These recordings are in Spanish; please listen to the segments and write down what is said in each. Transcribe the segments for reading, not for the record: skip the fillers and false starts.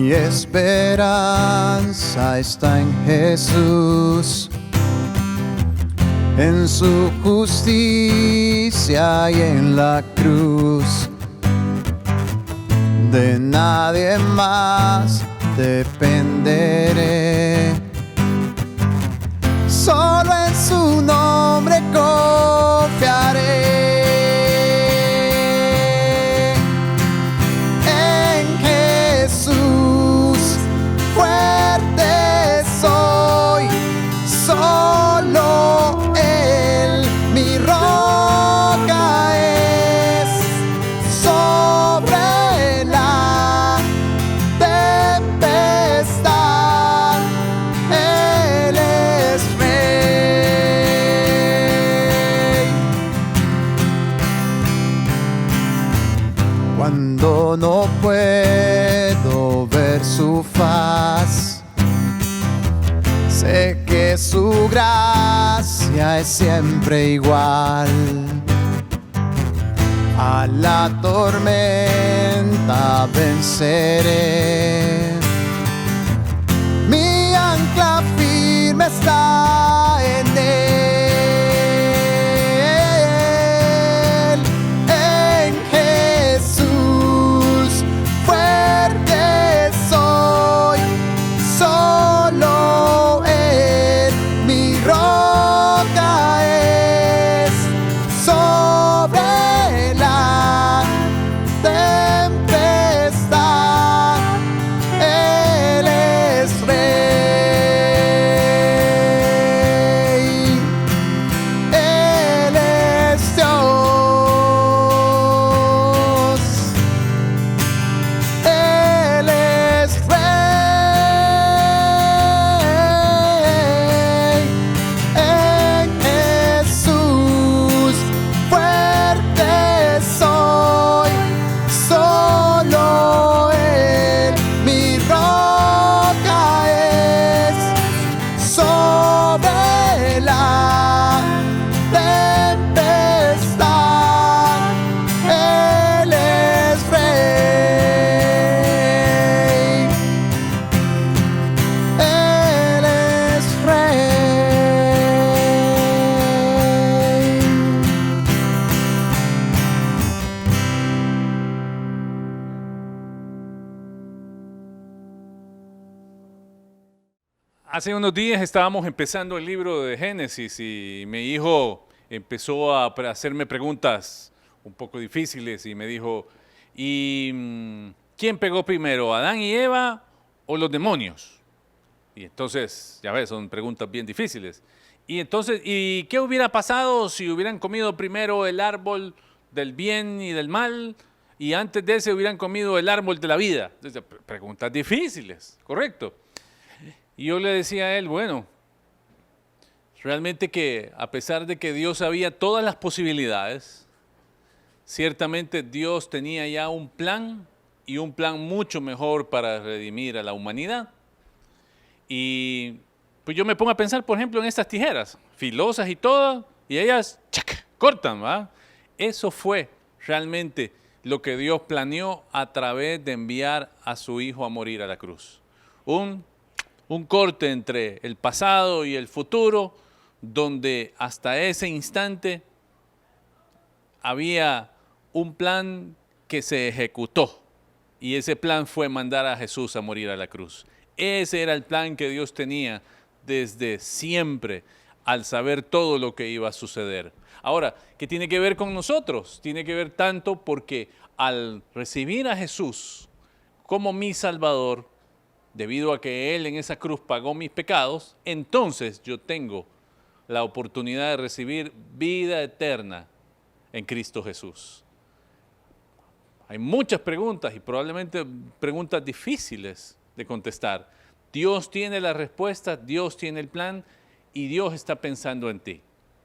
Mi esperanza está en Jesús, en su justicia y en la cruz. De nadie más dependeré, solo en su nombre confiaré. En Jesús fuerte soy, solo Él mi roca es. Sobre la tempestad Él es rey. Cuando no puedo ver su faz, sé que su gracia es siempre igual. A la tormenta venceré, mi ancla firme está en Él. En Jesús fuerte soy, solo Él mi roca es. Sobre la tempestad Él es rey. Él es Dios. Él es rey. En Jesús fuerte soy, solo Él mi roca es. Sobre la tempestad Él es rey. Él es rey. Hace unos días estábamos empezando el libro de Génesis y mi hijo empezó a hacerme preguntas un poco difíciles y me dijo, ¿quién pegó primero, Adán y Eva o los demonios? Y entonces, ya ves, son preguntas bien difíciles. Y entonces, ¿y qué hubiera pasado si hubieran comido primero el árbol del bien y del mal y antes de ese hubieran comido el árbol de la vida? Entonces, preguntas difíciles, ¿correcto? Y yo le decía a él, bueno, realmente que a pesar de que Dios sabía todas las posibilidades, ciertamente Dios tenía ya un plan y un plan mucho mejor para redimir a la humanidad. Y pues yo me pongo a pensar, por ejemplo, en estas tijeras, filosas y todas, y ellas cortan, ¿va? Eso fue realmente lo que Dios planeó a través de enviar a su Hijo a morir a la cruz. Un corte entre el pasado y el futuro, donde hasta ese instante había un plan que se ejecutó, y ese plan fue mandar a Jesús a morir a la cruz. Ese era el plan que Dios tenía desde siempre, al saber todo lo que iba a suceder. Ahora, ¿qué tiene que ver con nosotros? Tiene que ver tanto porque al recibir a Jesús como mi Salvador, debido a que Él en esa cruz pagó mis pecados, entonces yo tengo la oportunidad de recibir vida eterna en Cristo Jesús. Hay muchas preguntas y probablemente preguntas difíciles de contestar. Dios tiene la respuesta, Dios tiene el plan y Dios está pensando en ti.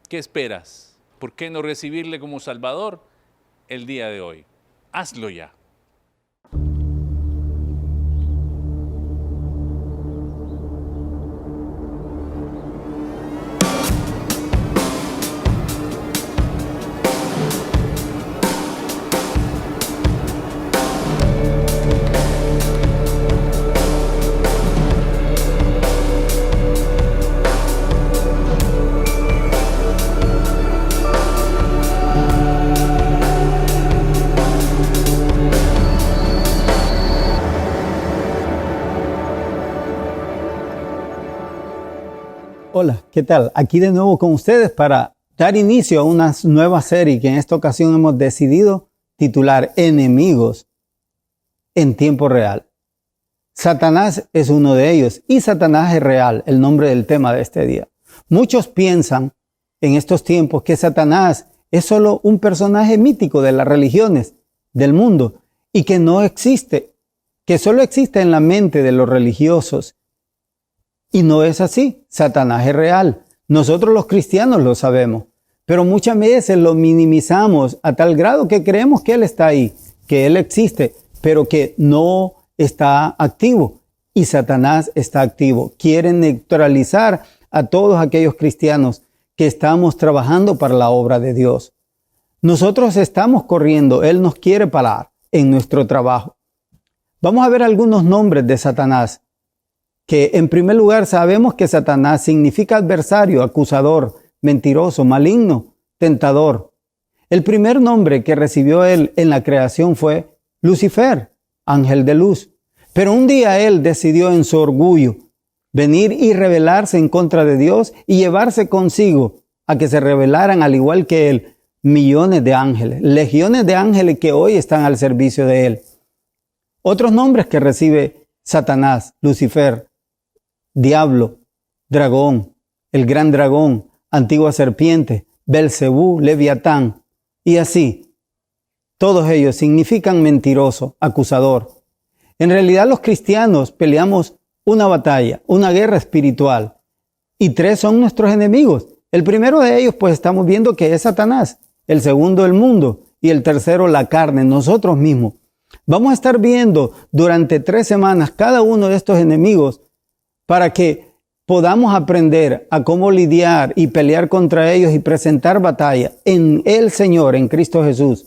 ¿Qué esperas? ¿Por qué no recibirle como Salvador el día de hoy? Hazlo ya. Hola, ¿qué tal? Aquí de nuevo con ustedes para dar inicio a una nueva serie que en esta ocasión hemos decidido titular Enemigos en tiempo real. Satanás es uno de ellos y Satanás es real, el nombre del tema de este día. Muchos piensan en estos tiempos que Satanás es solo un personaje mítico de las religiones del mundo y que no existe, que solo existe en la mente de los religiosos. Y no es así. Satanás es real. Nosotros los cristianos lo sabemos, pero muchas veces lo minimizamos a tal grado que creemos que Él está ahí, que Él existe, pero que no está activo. Y Satanás está activo. Quiere neutralizar a todos aquellos cristianos que estamos trabajando para la obra de Dios. Nosotros estamos corriendo. Él nos quiere parar en nuestro trabajo. Vamos a ver algunos nombres de Satanás. Que en primer lugar sabemos que Satanás significa adversario, acusador, mentiroso, maligno, tentador. El primer nombre que recibió él en la creación fue Lucifer, ángel de luz. Pero un día él decidió en su orgullo venir y rebelarse en contra de Dios y llevarse consigo a que se rebelaran al igual que él millones de ángeles, legiones de ángeles que hoy están al servicio de él. Otros nombres que recibe Satanás, Lucifer: Diablo, dragón, el gran dragón, antigua serpiente, Belcebú, Leviatán, y así. Todos ellos significan mentiroso, acusador. En realidad los cristianos peleamos una batalla, una guerra espiritual, y tres son nuestros enemigos. El primero de ellos, pues estamos viendo que es Satanás, el segundo el mundo, y el tercero la carne, nosotros mismos. Vamos a estar viendo durante 3 semanas cada uno de estos enemigos, para que podamos aprender a cómo lidiar y pelear contra ellos y presentar batalla en el Señor, en Cristo Jesús.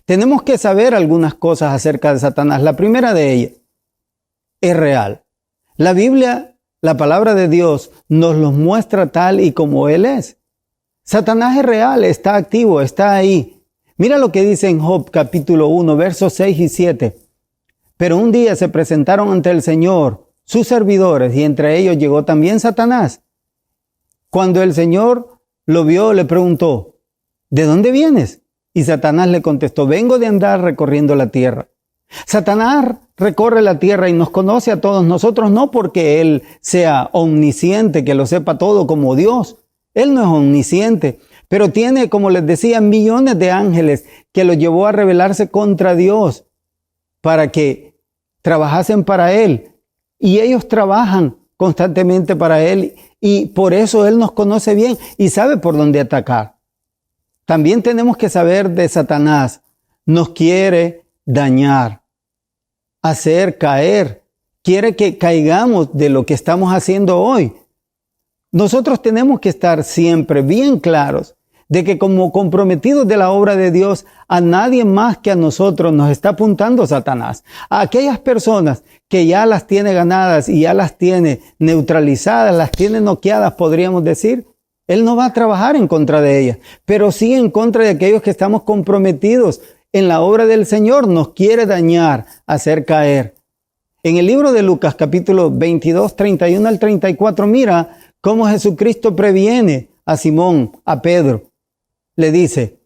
Tenemos que saber algunas cosas acerca de Satanás. La primera de ellas es real. La Biblia, la palabra de Dios, nos los muestra tal y como Él es. Satanás es real, está activo, está ahí. Mira lo que dice en Job capítulo 1, versos 6 y 7. Pero un día se presentaron ante el Señor sus servidores, y entre ellos llegó también Satanás. Cuando el Señor lo vio, le preguntó: ¿de dónde vienes? Y Satanás le contestó: vengo de andar recorriendo la tierra. Satanás recorre la tierra y nos conoce a todos nosotros, no porque Él sea omnisciente, que lo sepa todo como Dios. Él no es omnisciente, pero tiene, como les decía, millones de ángeles que lo llevó a rebelarse contra Dios para que trabajasen para Él. Y ellos trabajan constantemente para Él y por eso Él nos conoce bien y sabe por dónde atacar. También tenemos que saber de Satanás. Nos quiere dañar, hacer caer. Quiere que caigamos de lo que estamos haciendo hoy. Nosotros tenemos que estar siempre bien claros de que como comprometidos de la obra de Dios, a nadie más que a nosotros nos está apuntando Satanás. A aquellas personas que ya las tiene ganadas y ya las tiene neutralizadas, las tiene noqueadas, podríamos decir, Él no va a trabajar en contra de ellas, pero sí en contra de aquellos que estamos comprometidos en la obra del Señor. Nos quiere dañar, hacer caer. En el libro de Lucas, capítulo 22, 31 al 34, mira cómo Jesucristo previene a Simón, a Pedro. Le dice: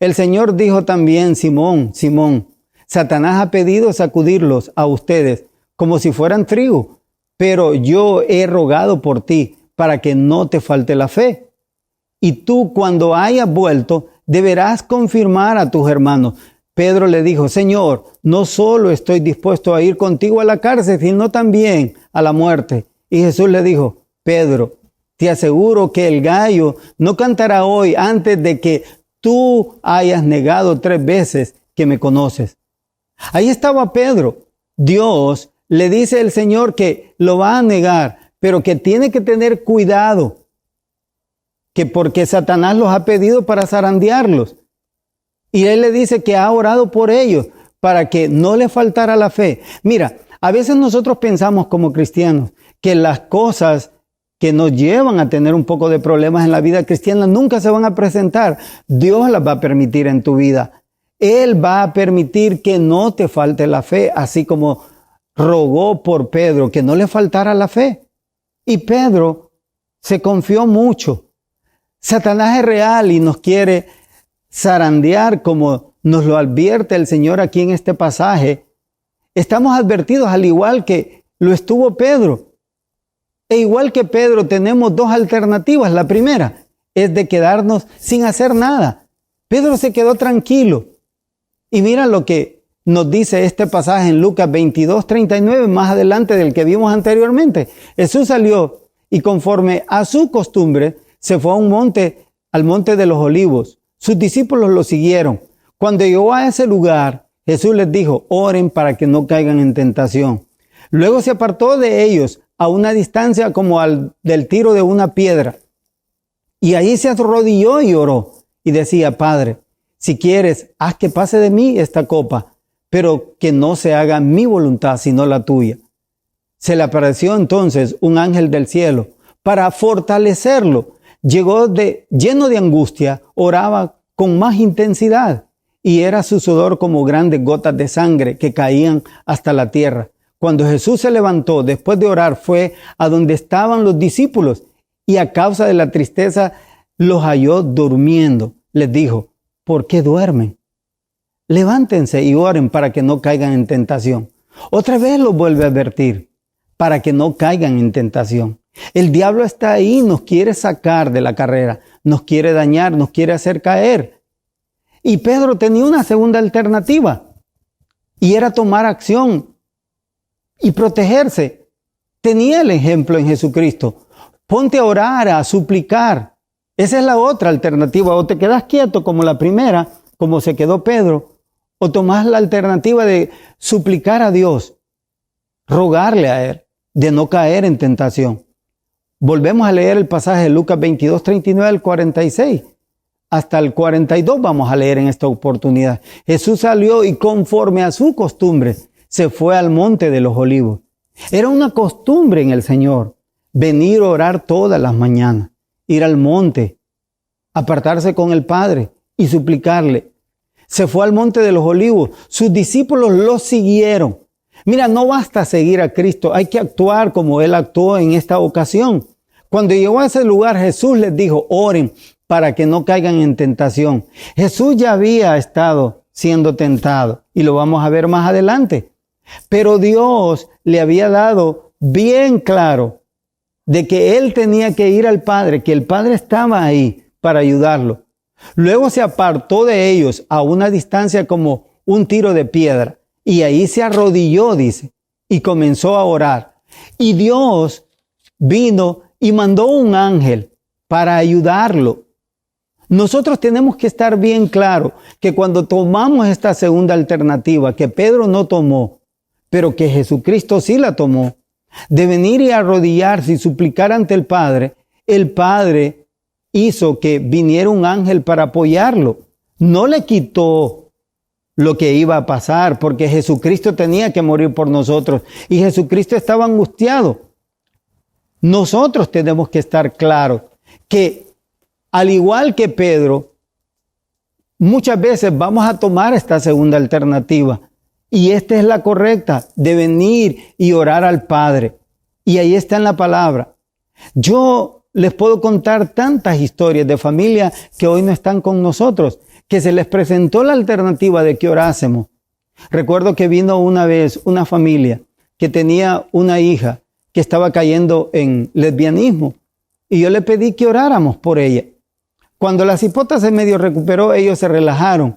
el Señor dijo también: Simón, Simón, Satanás ha pedido sacudirlos a ustedes como si fueran trigo, pero yo he rogado por ti para que no te falte la fe. Y tú, cuando hayas vuelto, deberás confirmar a tus hermanos. Pedro le dijo: Señor, no solo estoy dispuesto a ir contigo a la cárcel, sino también a la muerte. Y Jesús le dijo: Pedro, te aseguro que el gallo no cantará hoy antes de que tú hayas negado 3 veces que me conoces. Ahí estaba Pedro. Dios le dice al Señor que lo va a negar, pero que tiene que tener cuidado, que porque Satanás los ha pedido para zarandearlos. Y Él le dice que ha orado por ellos para que no le faltara la fe. Mira, a veces nosotros pensamos como cristianos que las cosas que nos llevan a tener un poco de problemas en la vida cristiana nunca se van a presentar. Dios las va a permitir en tu vida. Él va a permitir que no te falte la fe, así como rogó por Pedro que no le faltara la fe. Y Pedro se confió mucho. Satanás es real y nos quiere zarandear como nos lo advierte el Señor aquí en este pasaje. Estamos advertidos al igual que lo estuvo Pedro. E igual que Pedro tenemos dos alternativas. La primera es de quedarnos sin hacer nada. Pedro se quedó tranquilo. Y mira lo que nos dice este pasaje en Lucas 22:39, más adelante del que vimos anteriormente. Jesús salió y conforme a su costumbre se fue a un monte, al monte de los Olivos. Sus discípulos lo siguieron. Cuando llegó a ese lugar, Jesús les dijo: oren para que no caigan en tentación. Luego se apartó de ellos a una distancia como del tiro de una piedra. Y allí se arrodilló y oró. Y decía: Padre, si quieres, haz que pase de mí esta copa, pero que no se haga mi voluntad sino la tuya. Se le apareció entonces un ángel del cielo para fortalecerlo. Llegó lleno de angustia, oraba con más intensidad y era su sudor como grandes gotas de sangre que caían hasta la tierra. Cuando Jesús se levantó después de orar, fue a donde estaban los discípulos y a causa de la tristeza los halló durmiendo. Les dijo: ¿por qué duermen? Levántense y oren para que no caigan en tentación. Otra vez los vuelve a advertir, para que no caigan en tentación. El diablo está ahí, nos quiere sacar de la carrera, nos quiere dañar, nos quiere hacer caer. Y Pedro tenía una segunda alternativa, y era tomar acción y protegerse. Tenía el ejemplo en Jesucristo. Ponte a orar, a suplicar. Esa es la otra alternativa. O te quedas quieto como la primera, como se quedó Pedro, o tomás la alternativa de suplicar a Dios, rogarle a Él, de no caer en tentación. Volvemos a leer el pasaje de Lucas 22:39 al 46. Hasta el 42 vamos a leer en esta oportunidad. Jesús salió y conforme a su costumbre se fue al monte de los Olivos. Era una costumbre en el Señor venir a orar todas las mañanas, ir al monte, apartarse con el Padre y suplicarle. Se fue al monte de los Olivos. Sus discípulos lo siguieron. Mira, no basta seguir a Cristo, hay que actuar como Él actuó en esta ocasión. Cuando llegó a ese lugar, Jesús les dijo: oren para que no caigan en tentación. Jesús ya había estado siendo tentado y lo vamos a ver más adelante. Pero Dios le había dado bien claro de que Él tenía que ir al Padre, que el Padre estaba ahí para ayudarlo. Luego se apartó de ellos a una distancia como un tiro de piedra. Y ahí se arrodilló, dice, y comenzó a orar. Y Dios vino y mandó un ángel para ayudarlo. Nosotros tenemos que estar bien claro que cuando tomamos esta segunda alternativa, que Pedro no tomó, pero que Jesucristo sí la tomó, de venir y arrodillarse y suplicar ante el Padre hizo que viniera un ángel para apoyarlo. No le quitó lo que iba a pasar, porque Jesucristo tenía que morir por nosotros y Jesucristo estaba angustiado. Nosotros tenemos que estar claros que, al igual que Pedro, muchas veces vamos a tomar esta segunda alternativa y esta es la correcta, de venir y orar al Padre. Y ahí está en la palabra. Yo les puedo contar tantas historias de familias que hoy no están con nosotros, que se les presentó la alternativa de que orásemos. Recuerdo que vino una vez una familia que tenía una hija que estaba cayendo en lesbianismo y yo le pedí que oráramos por ella. Cuando la cipota se medio recuperó, ellos se relajaron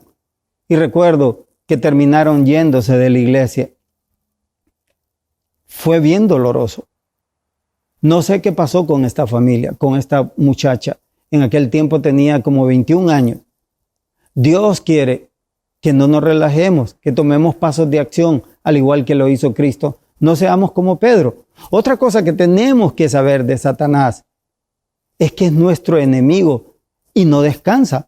y recuerdo que terminaron yéndose de la iglesia. Fue bien doloroso. No sé qué pasó con esta familia, con esta muchacha. En aquel tiempo tenía como 21 años. Dios quiere que no nos relajemos, que tomemos pasos de acción, al igual que lo hizo Cristo. No seamos como Pedro. Otra cosa que tenemos que saber de Satanás es que es nuestro enemigo y no descansa.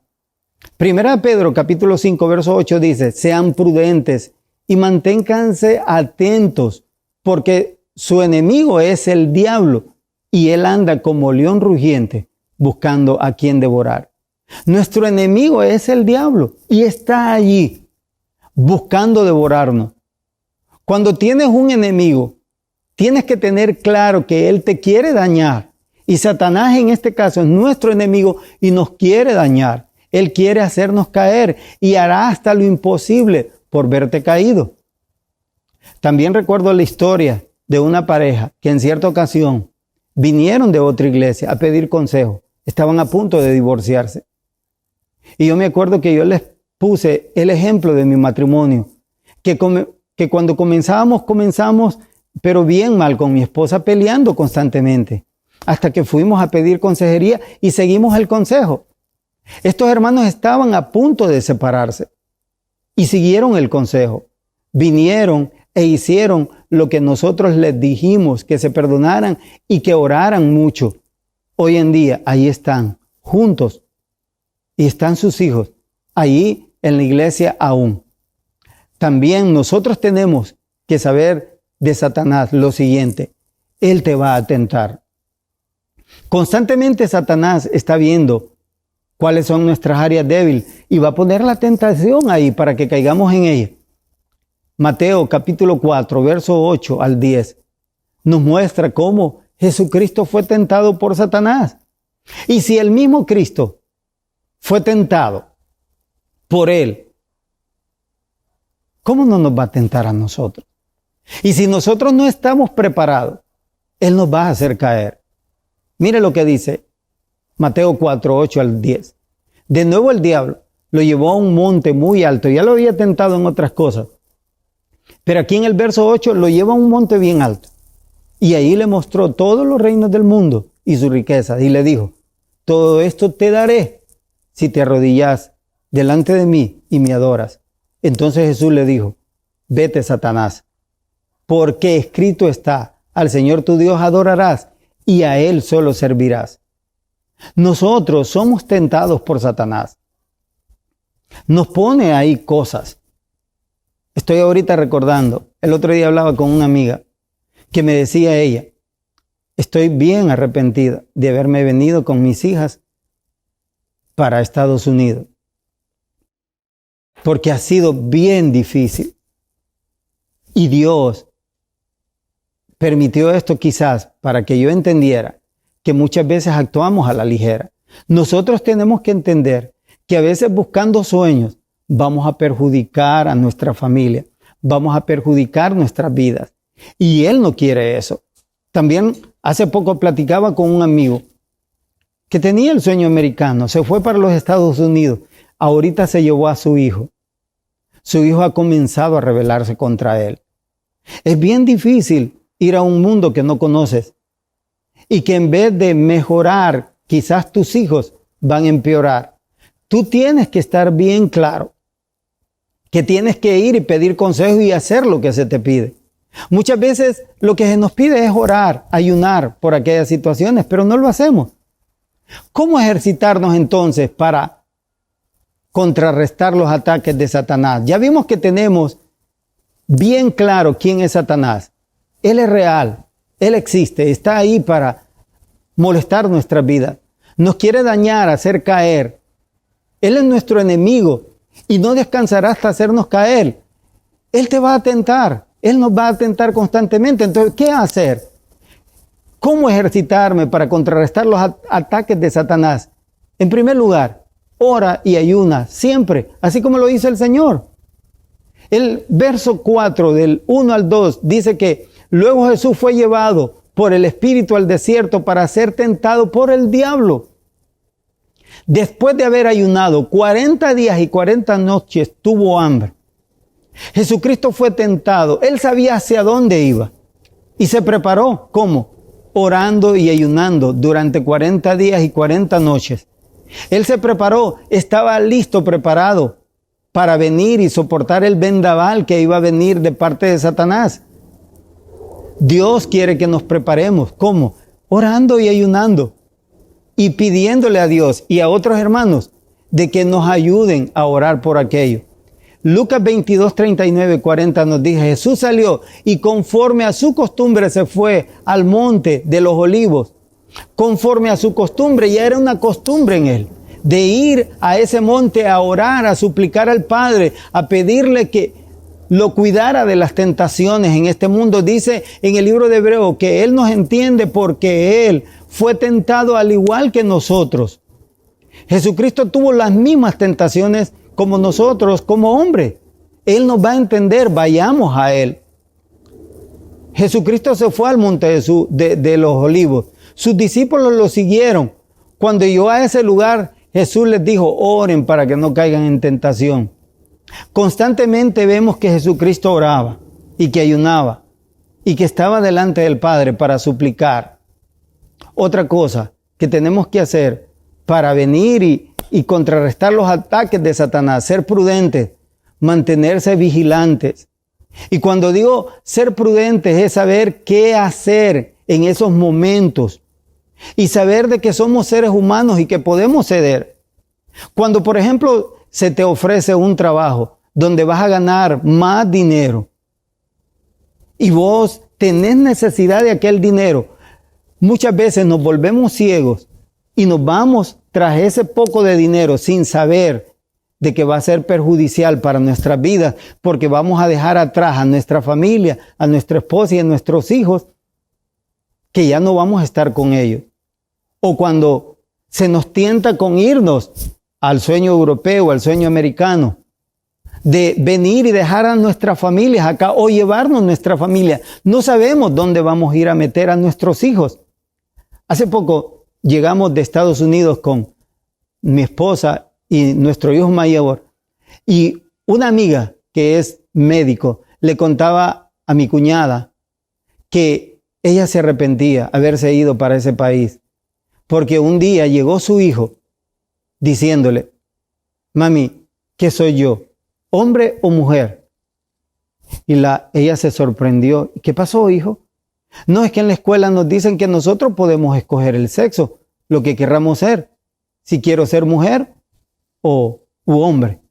Primera Pedro capítulo 5 verso 8 dice: sean prudentes y manténganse atentos, porque su enemigo es el diablo y él anda como león rugiente buscando a quien devorar. Nuestro enemigo es el diablo y está allí buscando devorarnos. Cuando tienes un enemigo, tienes que tener claro que él te quiere dañar Y Satanás en este caso es nuestro enemigo y nos quiere dañar. Él quiere hacernos caer y hará hasta lo imposible por verte caído. También recuerdo la historia de una pareja que en cierta ocasión vinieron de otra iglesia a pedir consejo. Estaban a punto de divorciarse. Y yo me acuerdo que yo les puse el ejemplo de mi matrimonio, que cuando comenzamos, pero bien mal con mi esposa, peleando constantemente, hasta que fuimos a pedir consejería y seguimos el consejo. Estos hermanos estaban a punto de separarse y siguieron el consejo. Vinieron e hicieron lo que nosotros les dijimos, que se perdonaran y que oraran mucho. Hoy en día, ahí están, juntos, y están sus hijos, ahí en la iglesia aún. También nosotros tenemos que saber de Satanás lo siguiente: él te va a tentar. Constantemente Satanás está viendo cuáles son nuestras áreas débiles y va a poner la tentación ahí para que caigamos en ella. Mateo capítulo 4, verso 8 al 10, nos muestra cómo Jesucristo fue tentado por Satanás. Y si el mismo Cristo fue tentado por él, ¿cómo no nos va a tentar a nosotros? Y si nosotros no estamos preparados, él nos va a hacer caer. Mire lo que dice Mateo 4, 8 al 10. De nuevo el diablo lo llevó a un monte muy alto. Ya lo había tentado en otras cosas. Pero aquí en el verso 8 lo lleva a un monte bien alto. Y ahí le mostró todos los reinos del mundo y sus riquezas. Y le dijo: todo esto te daré si te arrodillas delante de mí y me adoras. Entonces Jesús le dijo: vete, Satanás, porque escrito está: al Señor tu Dios adorarás y a Él solo servirás. Nosotros somos tentados por Satanás. Nos pone ahí cosas. Estoy ahorita recordando, el otro día hablaba con una amiga que me decía ella: estoy bien arrepentida de haberme venido con mis hijas para Estados Unidos, porque ha sido bien difícil. Y Dios permitió esto quizás para que yo entendiera que muchas veces actuamos a la ligera. Nosotros tenemos que entender que a veces buscando sueños vamos a perjudicar a nuestra familia, vamos a perjudicar nuestras vidas. Y Él no quiere eso. También hace poco platicaba con un amigo que tenía el sueño americano, se fue para los Estados Unidos, ahorita se llevó a su hijo. Su hijo ha comenzado a rebelarse contra él. Es bien difícil ir a un mundo que no conoces y que en vez de mejorar, quizás tus hijos van a empeorar. Tú tienes que estar bien claro que tienes que ir y pedir consejo y hacer lo que se te pide. Muchas veces lo que se nos pide es orar, ayunar por aquellas situaciones, pero no lo hacemos. ¿Cómo ejercitarnos entonces para contrarrestar los ataques de Satanás? Ya vimos que tenemos bien claro quién es Satanás. Él es real, Él existe, está ahí para molestar nuestras vidas. Nos quiere dañar, hacer caer. Él es nuestro enemigo y no descansará hasta hacernos caer. Él te va a tentar, Él nos va a tentar constantemente. Entonces, ¿qué hacer? ¿Cómo ejercitarme para contrarrestar los ataques de Satanás? En primer lugar, ora y ayuna siempre, así como lo dice el Señor. El verso 4 del 1 al 2 dice que luego Jesús fue llevado por el Espíritu al desierto para ser tentado por el diablo. Después de haber ayunado 40 días y 40 noches, tuvo hambre. Jesucristo fue tentado. Él sabía hacia dónde iba y se preparó. ¿Cómo? Orando y ayunando durante 40 días y 40 noches. Él se preparó, estaba listo, preparado para venir y soportar el vendaval que iba a venir de parte de Satanás. Dios quiere que nos preparemos. ¿Cómo? Orando y ayunando y pidiéndole a Dios y a otros hermanos de que nos ayuden a orar por aquello. Lucas 22, 39, 40 nos dice: Jesús salió y conforme a su costumbre se fue al monte de los olivos. Conforme a su costumbre, ya era una costumbre en él, de ir a ese monte a orar, a suplicar al Padre, a pedirle que lo cuidara de las tentaciones en este mundo. Dice en el libro de Hebreos que Él nos entiende porque Él fue tentado al igual que nosotros. Jesucristo tuvo las mismas tentaciones como nosotros, como hombre. Él nos va a entender, vayamos a Él. Jesucristo se fue al monte de los olivos. Sus discípulos lo siguieron. Cuando llegó a ese lugar, Jesús les dijo, oren para que no caigan en tentación. Constantemente vemos que Jesucristo oraba y que ayunaba y que estaba delante del Padre para suplicar. Otra cosa que tenemos que hacer para venir y contrarrestar los ataques de Satanás, ser prudentes, mantenerse vigilantes. Y cuando digo ser prudentes es saber qué hacer en esos momentos y saber de que somos seres humanos y que podemos ceder. Cuando, por ejemplo, se te ofrece un trabajo donde vas a ganar más dinero y vos tenés necesidad de aquel dinero, muchas veces nos volvemos ciegos y nos vamos tras ese poco de dinero sin saber de que va a ser perjudicial para nuestras vidas, porque vamos a dejar atrás a nuestra familia, a nuestra esposa y a nuestros hijos, que ya no vamos a estar con ellos. O cuando se nos tienta con irnos al sueño europeo, al sueño americano, de venir y dejar a nuestras familias acá o llevarnos nuestra familia. No sabemos dónde vamos a ir a meter a nuestros hijos. Hace poco llegamos de Estados Unidos con mi esposa y nuestro hijo mayor, y una amiga que es médico le contaba a mi cuñada que ella se arrepentía de haberse ido para ese país, porque un día llegó su hijo diciéndole, mami, ¿qué soy yo? ¿Hombre o mujer? Y ella se sorprendió. ¿Qué pasó, hijo? No, es que en la escuela nos dicen que nosotros podemos escoger el sexo, lo que querramos ser. Si quiero ser mujer u hombre.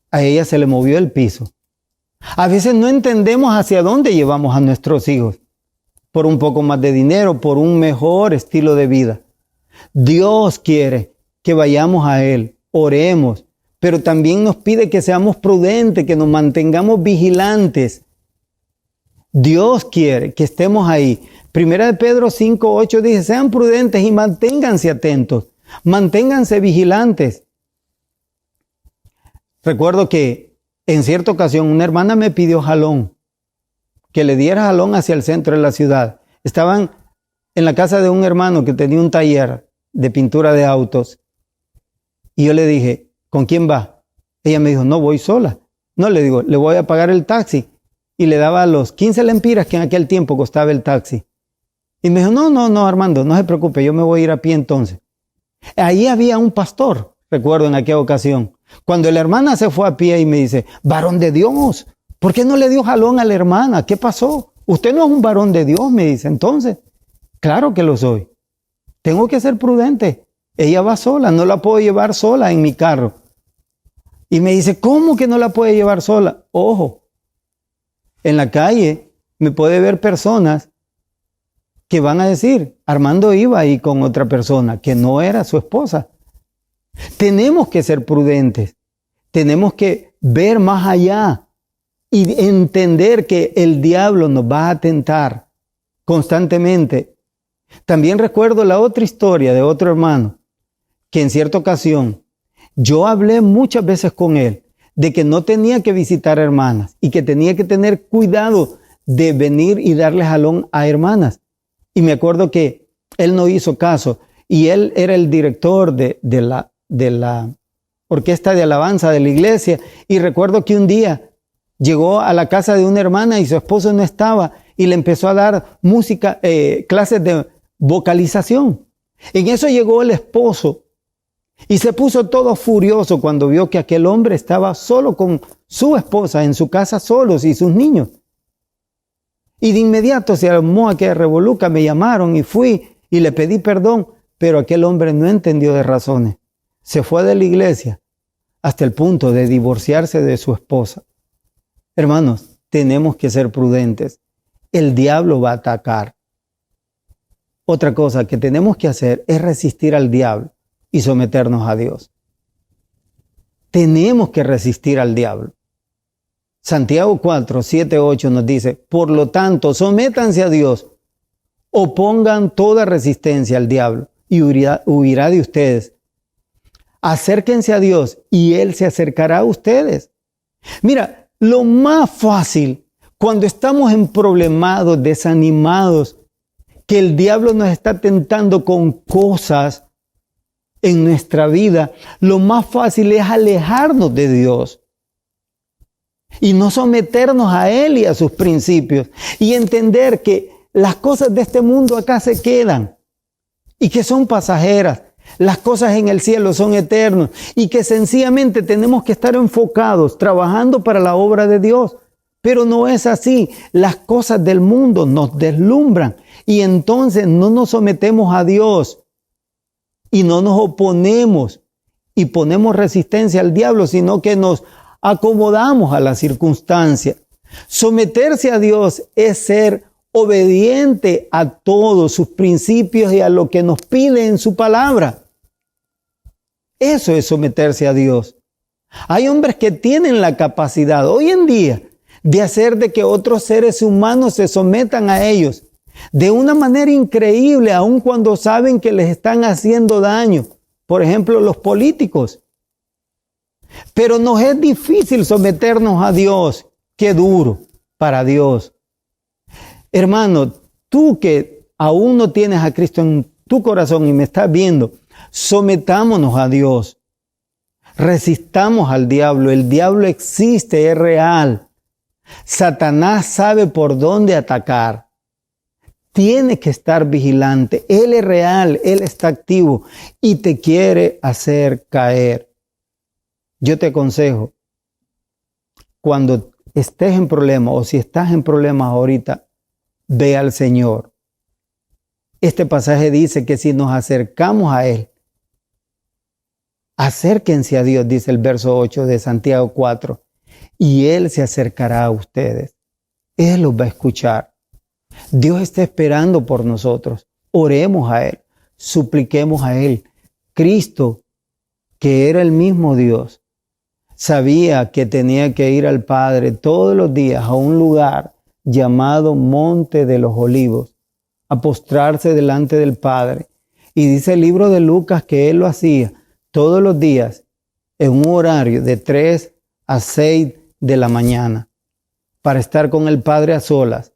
A ella se le movió el piso. A veces no entendemos hacia dónde llevamos a nuestros hijos. Por un poco más de dinero, por un mejor estilo de vida. Dios quiere que vayamos a Él, oremos, pero también nos pide que seamos prudentes, que nos mantengamos vigilantes. Dios quiere que estemos ahí. Primera de Pedro 5:8 dice, sean prudentes y manténganse atentos, manténganse vigilantes. Recuerdo que en cierta ocasión una hermana me pidió jalón, que le diera jalón hacia el centro de la ciudad. Estaban en la casa de un hermano que tenía un taller de pintura de autos. Y yo le dije, ¿con quién va? Ella me dijo, no, voy sola. No, le digo, le voy a pagar el taxi. Y le daba los 15 lempiras que en aquel tiempo costaba el taxi. Y me dijo, no, Armando, no se preocupe, yo me voy a ir a pie entonces. Ahí había un pastor, recuerdo en aquella ocasión. Cuando la hermana se fue a pie y me dice, varón de Dios, ¿por qué no le dio jalón a la hermana? ¿Qué pasó? Usted no es un varón de Dios, me dice. Entonces, claro que lo soy. Tengo que ser prudente. Ella va sola, no la puedo llevar sola en mi carro. Y me dice, ¿cómo que no la puede llevar sola? Ojo, en la calle me puede ver personas que van a decir, Armando iba ahí con otra persona que no era su esposa. Tenemos que ser prudentes, tenemos que ver más allá y entender que el diablo nos va a tentar constantemente. También recuerdo la otra historia de otro hermano, que en cierta ocasión yo hablé muchas veces con él de que no tenía que visitar hermanas y que tenía que tener cuidado de venir y darle jalón a hermanas. Y me acuerdo que él no hizo caso y él era el director de la orquesta de alabanza de la iglesia. Y recuerdo que un día llegó a la casa de una hermana y su esposo no estaba y le empezó a dar música, clases de vocalización. En eso llegó el esposo y se puso todo furioso cuando vio que aquel hombre estaba solo con su esposa en su casa, solos y sus niños. Y de inmediato se armó aquella revoluca, me llamaron y fui y le pedí perdón, pero aquel hombre no entendió de razones. Se fue de la iglesia hasta el punto de divorciarse de su esposa. Hermanos, tenemos que ser prudentes. El diablo va a atacar. Otra cosa que tenemos que hacer es resistir al diablo y someternos a Dios. Tenemos que resistir al diablo. Santiago 4, 7, 8 nos dice, por lo tanto, sométanse a Dios, Opongan toda resistencia al diablo y huirá de ustedes. Acérquense a Dios y Él se acercará a ustedes. Mira, lo más fácil cuando estamos emproblemados, desanimados, que el diablo nos está tentando con cosas en nuestra vida, lo más fácil es alejarnos de Dios y no someternos a Él y a sus principios y entender que las cosas de este mundo acá se quedan y que son pasajeras. Las cosas en el cielo son eternas y que sencillamente tenemos que estar enfocados, trabajando para la obra de Dios. Pero no es así. Las cosas del mundo nos deslumbran y entonces no nos sometemos a Dios y no nos oponemos y ponemos resistencia al diablo, sino que nos acomodamos a la circunstancia. Someterse a Dios es ser obediente a todos sus principios y a lo que nos pide en su palabra. Eso es someterse a Dios. Hay hombres que tienen la capacidad hoy en día de hacer de que otros seres humanos se sometan a ellos de una manera increíble, aun cuando saben que les están haciendo daño. Por ejemplo, los políticos. Pero nos es difícil someternos a Dios. Qué duro para Dios. Hermano, tú que aún no tienes a Cristo en tu corazón y me estás viendo, sometámonos a Dios. Resistamos al diablo. El diablo existe, es real. Satanás sabe por dónde atacar. Tienes que estar vigilante. Él es real, Él está activo y te quiere hacer caer. Yo te aconsejo, cuando estés en problemas o si estás en problemas ahorita, ve al Señor. Este pasaje dice que si nos acercamos a Él, acérquense a Dios, dice el verso 8 de Santiago 4, y Él se acercará a ustedes. Él los va a escuchar. Dios está esperando por nosotros. Oremos a Él, supliquemos a Él. Cristo, que era el mismo Dios, sabía que tenía que ir al Padre todos los días a un lugar llamado Monte de los Olivos, a postrarse delante del Padre. Y dice el libro de Lucas que Él lo hacía todos los días en un horario de 3 a 6 de la mañana para estar con el Padre a solas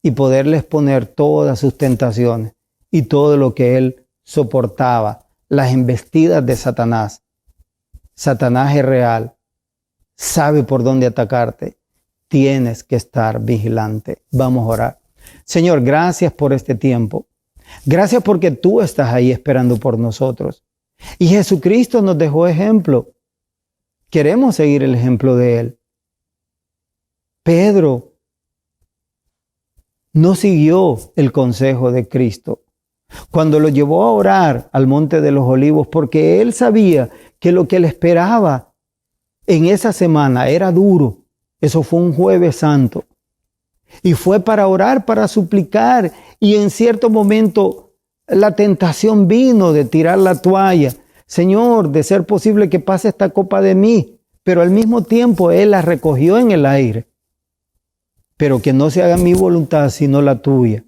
y poderles poner todas sus tentaciones y todo lo que Él soportaba, las embestidas de Satanás. Satanás es real, sabe por dónde atacarte. Tienes que estar vigilante. Vamos a orar. Señor, gracias por este tiempo. Gracias porque tú estás ahí esperando por nosotros. Y Jesucristo nos dejó ejemplo. Queremos seguir el ejemplo de Él. Pedro no siguió el consejo de Cristo cuando lo llevó a orar al Monte de los Olivos, porque él sabía que lo que le esperaba en esa semana era duro. Eso fue un Jueves Santo. Y fue para orar, para suplicar. Y en cierto momento la tentación vino de tirar la toalla. Señor, de ser posible que pase esta copa de mí. Pero al mismo tiempo Él la recogió en el aire. Pero que no se haga mi voluntad sino la tuya.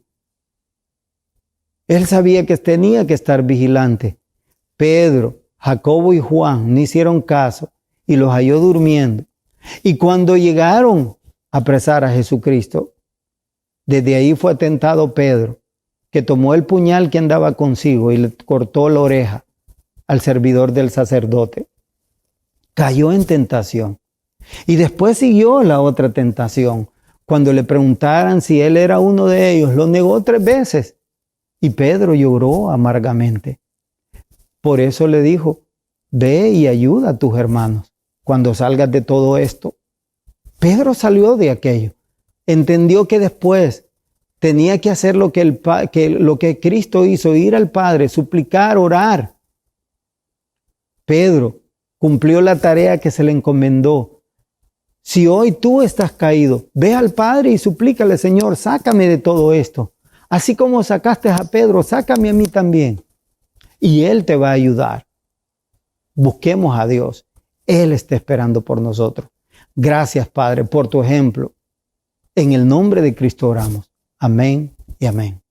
Él sabía que tenía que estar vigilante. Pedro, Jacobo y Juan no hicieron caso y los halló durmiendo. Y cuando llegaron a apresar a Jesucristo, desde ahí fue tentado Pedro, que tomó el puñal que andaba consigo y le cortó la oreja al servidor del sacerdote. Cayó en tentación. Y después siguió la otra tentación. Cuando le preguntaran si él era uno de ellos, lo negó 3 veces. Y Pedro lloró amargamente. Por eso le dijo, ve y ayuda a tus hermanos cuando salgas de todo esto. Pedro salió de aquello. Entendió que después tenía que hacer lo que Cristo hizo, ir al Padre, suplicar, orar. Pedro cumplió la tarea que se le encomendó. Si hoy tú estás caído, ve al Padre y suplícale, Señor, sácame de todo esto. Así como sacaste a Pedro, sácame a mí también. Y Él te va a ayudar. Busquemos a Dios. Él está esperando por nosotros. Gracias, Padre, por tu ejemplo. En el nombre de Cristo oramos. Amén y amén.